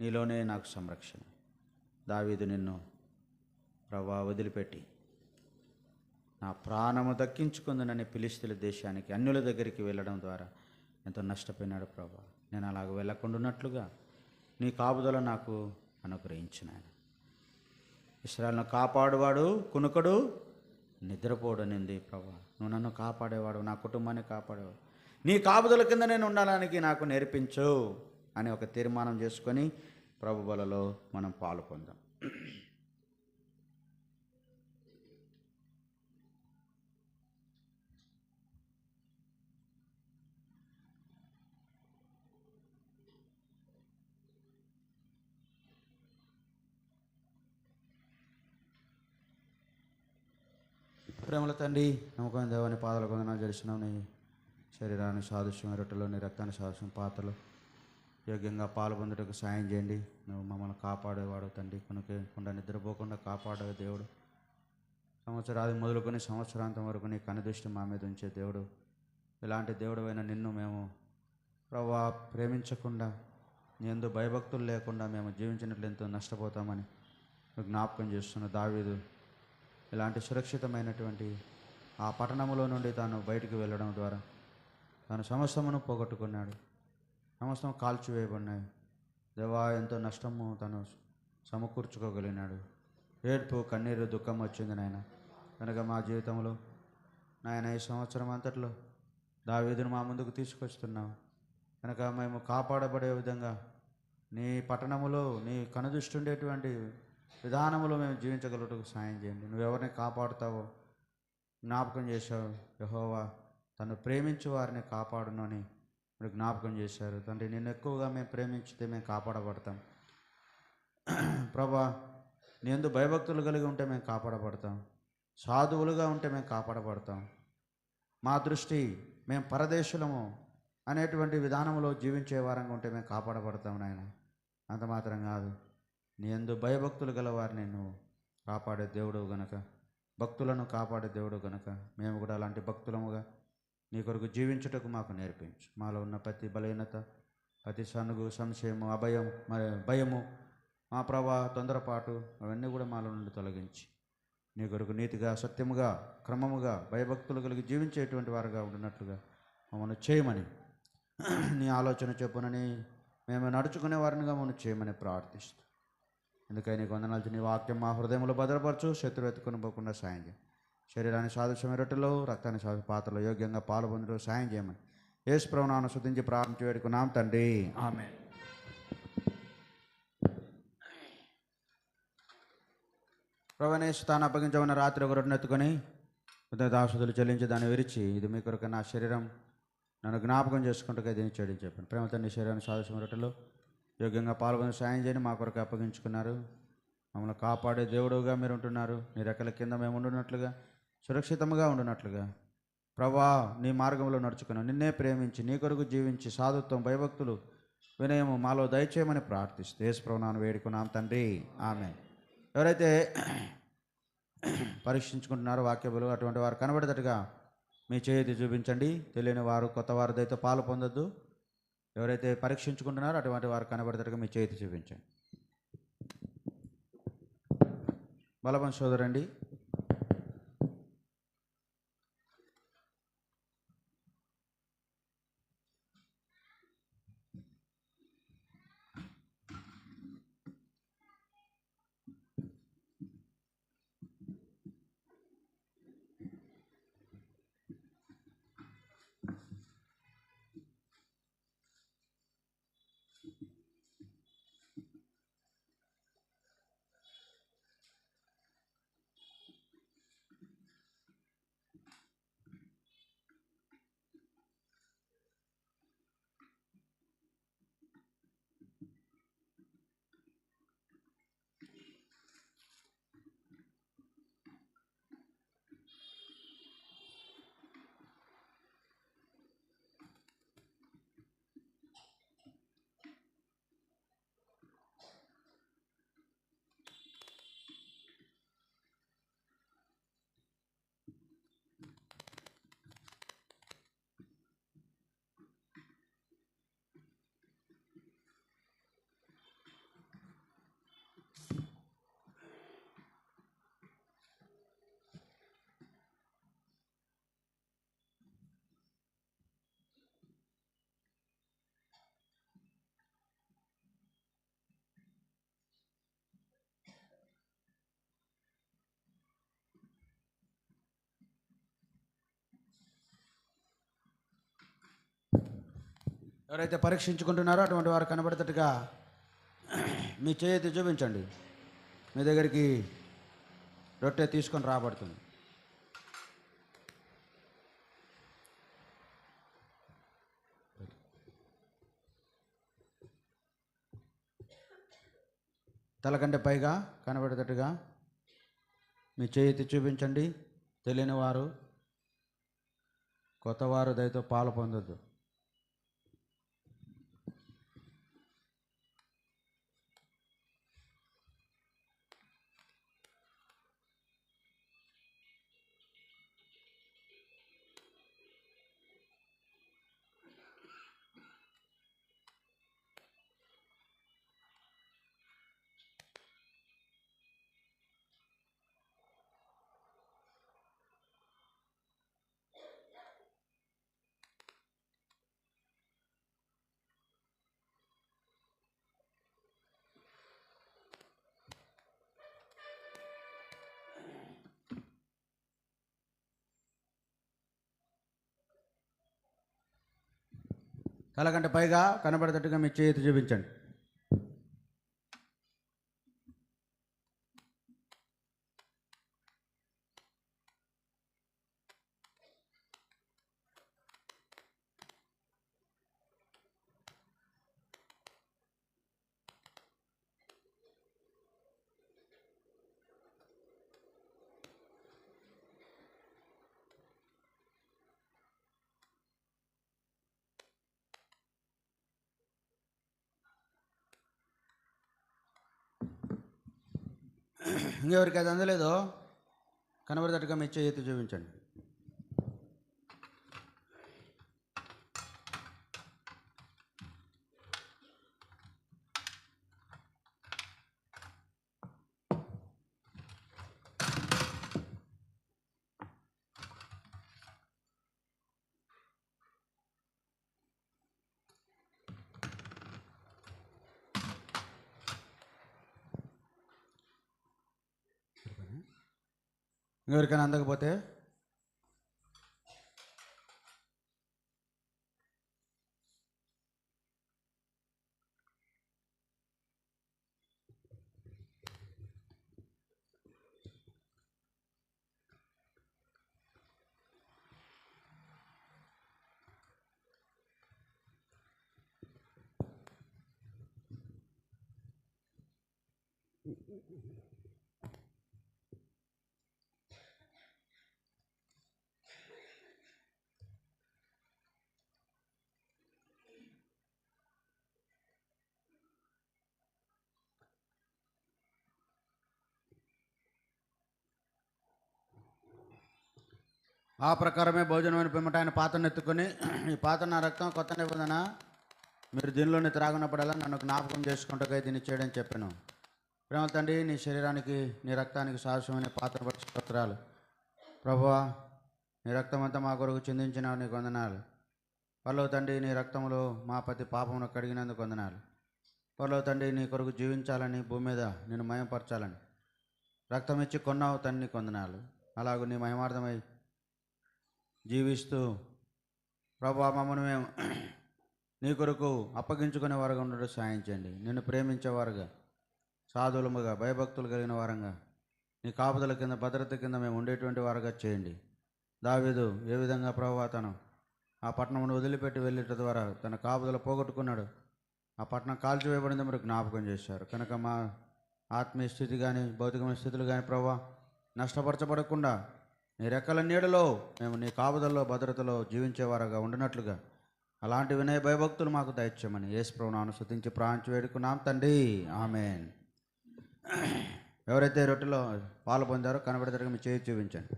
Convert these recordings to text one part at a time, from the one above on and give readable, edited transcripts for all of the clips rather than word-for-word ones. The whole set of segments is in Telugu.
నీలోనే నాకు సంరక్షణ. దావీదు నిన్ను ప్రభువా వదిలిపెట్టి నా ప్రాణము దక్కించుకుందునని ఫిలిష్తీయుల దేశానికి అన్యుల దగ్గరికి వెళ్ళడం ద్వారా ఎంతో నష్టపోయినాడు ప్రభువా. నేను అలాగ వెళ్ళకుండాన్నట్లుగా నీ కాపుదల నాకు అనుగ్రహించిన ఆయన. ఇశ్రాయేలును కాపాడువాడు కునుకడు నిద్రపోడనింది ప్రభువా. నువ్వు నన్ను కాపాడేవాడు, నా కుటుంబాన్ని కాపాడేవాడు, నీ కాపుదల కింద నేను ఉండడానికి నాకు నేర్పించు అని ఒక తీర్మానం చేసుకొని ప్రభు బలలో మనం పాలు పొందాం. ప్రేమల తండ్రి, నమ్మకం దేవాని పాదాల కొందనాలు చేస్తున్నావు. నీ శరీరాన్ని సాదృశ్యం, రొట్టెలో నీ రక్తాన్ని సాదృశ్యం పాత్రలు యోగ్యంగా పాలు పొందుటకు సాయం చేయండి. నువ్వు మమ్మల్ని కాపాడేవాడు తండ్రి, కొనుక్కుండా నిద్రపోకుండా కాపాడే దేవుడు. సంవత్సరాది మొదలుకొని సంవత్సరాంతం వరకు నీ కనుదృష్టి మా మీద ఉంచే దేవుడు. ఇలాంటి దేవుడు అయిన నిన్ను మేము ప్రభువా ప్రేమించకుండా, నీ యందు భయభక్తులు లేకుండా మేము జీవించినట్లు ఎంతో నష్టపోతామని జ్ఞాపకం చేస్తున్న దావీదు ఇలాంటి సురక్షితమైనటువంటి ఆ పట్టణంలో నుండి తాను బయటికి వెళ్ళడం ద్వారా తాను సమస్తమును పోగొట్టుకున్నాడు. సమస్తం కాల్చివేయబడినాయి. దేవా, ఎంతో నష్టము తను సమకూర్చుకోగలిగినాడు. ఏడ్పు, కన్నీరు, దుఃఖం వచ్చింది నాయన. కనుక మా జీవితంలో నాయన ఈ సంవత్సరం అంతట్లో దావీదును మా ముందుకు తీసుకొస్తున్నావు. కనుక మేము కాపాడబడే విధంగా నీ పట్టణములో నీ కనుదృష్టి ఉండేటువంటి విధానములో మేము జీవించగలుగుటకు సాయం చేయండి. నువ్వెవరిని కాపాడుతావో జ్ఞాపకం చేశావు. యెహోవా తను ప్రేమించు వారిని కాపాడును అని మీరు జ్ఞాపకం చేశారు తండ్రి. నిన్ను ఎక్కువగా మేము ప్రేమించితే మేము కాపాడబడతాం ప్రభా. నీ యందు భయభక్తులు కలిగి ఉంటే మేము కాపాడబడతాం. సాధువులుగా ఉంటే మేము కాపాడబడతాం. మా దృష్టి మేము పరదేశులము అనేటువంటి విధానంలో జీవించే వారంగా ఉంటే మేము కాపాడబడతాం నాయన. అంత మాత్రం కాదు, నీ యందు భయభక్తులు గల వారిని నువ్వు కాపాడే దేవుడు గనక, భక్తులను కాపాడే దేవుడు గనక మేము కూడా అలాంటి భక్తులముగా నీ కొరకు జీవించుటకు మాకు నేర్పించు. మాలో ఉన్న ప్రతి బలహీనత, ప్రతి సనుగు, సంశయము, అభయం, భయము, మా ప్రభా తొందరపాటు అవన్నీ కూడా మాలో నుండి తొలగించి నీ కొరకు నీతిగా, సత్యముగా, క్రమముగా, భయభక్తులు కలిగి జీవించేటువంటి వారుగా ఉండినట్లుగా మమ్మల్ని చేయమని, నీ ఆలోచన చెప్పునని మేము నడుచుకునే వారినిగా మమ్మల్ని చేయమని ప్రార్థిస్తూ, ఎందుకని నీకు వందనాలు. నీ వాక్యం మా హృదయంలో భద్రపరచు, శత్రువు ఎత్తుకొని పోకుండా సాయం చేయి. శరీరాన్ని సాదృశ్యమైన రొట్టెలో, రక్తాన్ని సాధు పాత్రలో యోగ్యంగా పాలు పొందుతూ సాయం చేయమని యేసు ప్రభువు నామమున స్తుతించి ప్రార్థించి వేడుకున్నాం తండ్రి, ఆమేన్. ప్రభువైన యేసు తాను అప్పగించమన్న రాత్రి ఒక రొట్టెను ఎత్తుకొని కృతజ్ఞతాస్తుతులు చెల్లించి దాన్ని విరిచి, ఇది మీ కొరకు నా శరీరం, నన్ను జ్ఞాపకం చేసుకుంటూ దీన్ని చేయడం చెప్పాను. ప్రేమ తండ్రి, శరీరాన్ని సాదృశ్యమైన రొట్టెలో యోగ్యంగా పాల్గొని సాయం చేయని మా కొరకు అప్పగించుకున్నారు. మమ్మల్ని కాపాడే దేవుడుగా మీరు ఉంటున్నారు. నీ రెక్కల కింద మేము ఉండున్నట్లుగా, సురక్షితంగా ఉండున్నట్లుగా ప్రభా నీ మార్గంలో నడుచుకున్నాం. నిన్నే ప్రేమించి నీ కొరకు జీవించి సాధుత్వం, భయభక్తులు, వినయము మాలో దయచేయమని ప్రార్థిస్తూ యేసు ప్రభువు నామమున వేడుకున్నాం తండ్రి, ఆమేన్. ఎవరైతే పరీక్షించుకుంటున్నారో వాక్యములు, అటువంటి వారు కనబడేటట్టుగా మీ చేతి చూపించండి. తెలియని వారు, కొత్త వారు దయతో పాలు పొందొద్దు. ఎవరైతే పరీక్షించుకుంటున్నారో అటువంటి వారు కనబడేటట్టుగా మీ చేతి చూపించండి. బలవంత సోదరండి. ఎవరైతే పరీక్షించుకుంటున్నారో అటువంటి వారు కనబడేటట్టుగా మీ చేతి చూపించండి. మీ దగ్గరికి రొట్టె తీసుకొని రాబడుతుంది. తలకంటే పైగా కనబడేటట్టుగా మీ చేతి చూపించండి. తెలియని వారు, కొత్తవారు దయతో పాలు పొందొద్దు. తలకంటే పైగా కనబడేటట్టుగా మీ చేతి చూపించండి. ఇంకెవరికి అది అందలేదో కనబడేటట్టుగా మీ చేతి చూపించండి. ఇంకెవరికైనా అందకపోతే ఆ ప్రకారమే భోజనమైన పిమ్మట ఆయన పాత్రను ఎత్తుకొని, ఈ పాత్ర నా రక్తం, కొత్త నిబంధన, మీరు దీనిలోని త్రాగునప్పుడల్లా నన్ను జ్ఞాపకం చేసుకుంటూ దీన్ని చేయడం చెప్పాను. ప్రేమ తండ్రి, నీ శరీరానికి నీ రక్తానికి సాదృశ్యమైన పాత్ర పక్షి పత్రాలు ప్రభువా, నీ రక్తం అంతా మా కొరకు చిందించినావు, నీకు వందనాలు. పరలోక తండ్రి, నీ రక్తంలో మా ప్రతి పాపమును కడిగినందుకు వందనాలు. పరలోక తండ్రి, నీ కొరకు జీవించాలని, భూమి మీద నేను మయంపరచాలని రక్తం ఇచ్చి కొన్నావు తండ్రి, నీకు వందనాలు. అలాగూ నీ మహిమార్థమై జీవిస్తూ ప్రభువా, మమ్మల్ని మేము నీ కొరకు అప్పగించుకునే వారుగా ఉండడం సాయం చేయండి. నిన్ను ప్రేమించేవారుగా, సాధువులముగా, భయభక్తులు కలిగిన వారంగా, నీ కాపుదల కింద, భద్రత కింద మేము ఉండేటువంటి వారుగా చేయండి. దావీదు ఏ విధంగా ప్రభువా తను ఆ పట్టణమును వదిలిపెట్టి వెళ్ళేట ద్వారా తన కాపుదల పోగొట్టుకున్నాడు. ఆ పట్టణం కాల్చివేయబడింది, మీరు జ్ఞాపకం చేశారు. కనుక మా ఆత్మీయ స్థితి కానీ, భౌతికమైన స్థితులు కానీ ప్రభువా నష్టపరచబడకుండా నీ రెక్కల నీడలో మేము నీ కాపుదల్లో, భద్రతలో జీవించేవారుగా ఉండినట్లుగా అలాంటి వినయ భయభక్తులు మాకు దయచేయమని యేసు ప్రభువును స్తుతించి ప్రార్థించి వేడుకున్నాం తండ్రి, ఆమేన్. ఎవరైతే రొట్టెలో పాలు పొందారో కనబడేటట్టుగా మీ చేయి చూపించండి.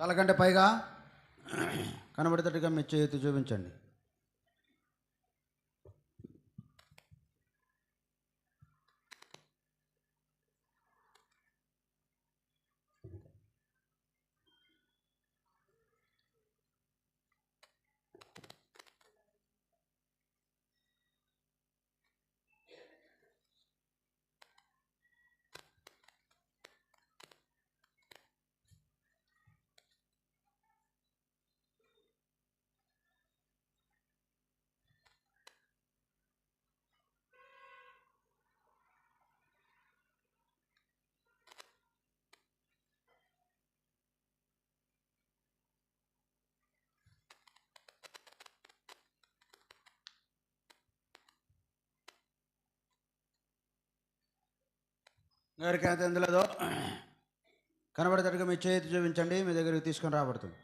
తలకంటే పైగా కనబడేటట్టుగా మీ చేతి చూపించండి. ఎవరికైతే ఎందులేదో కనబడేటట్టుగా మీ చేతి చూపించండి, మీ దగ్గరికి తీసుకొని రాబడుతుంది.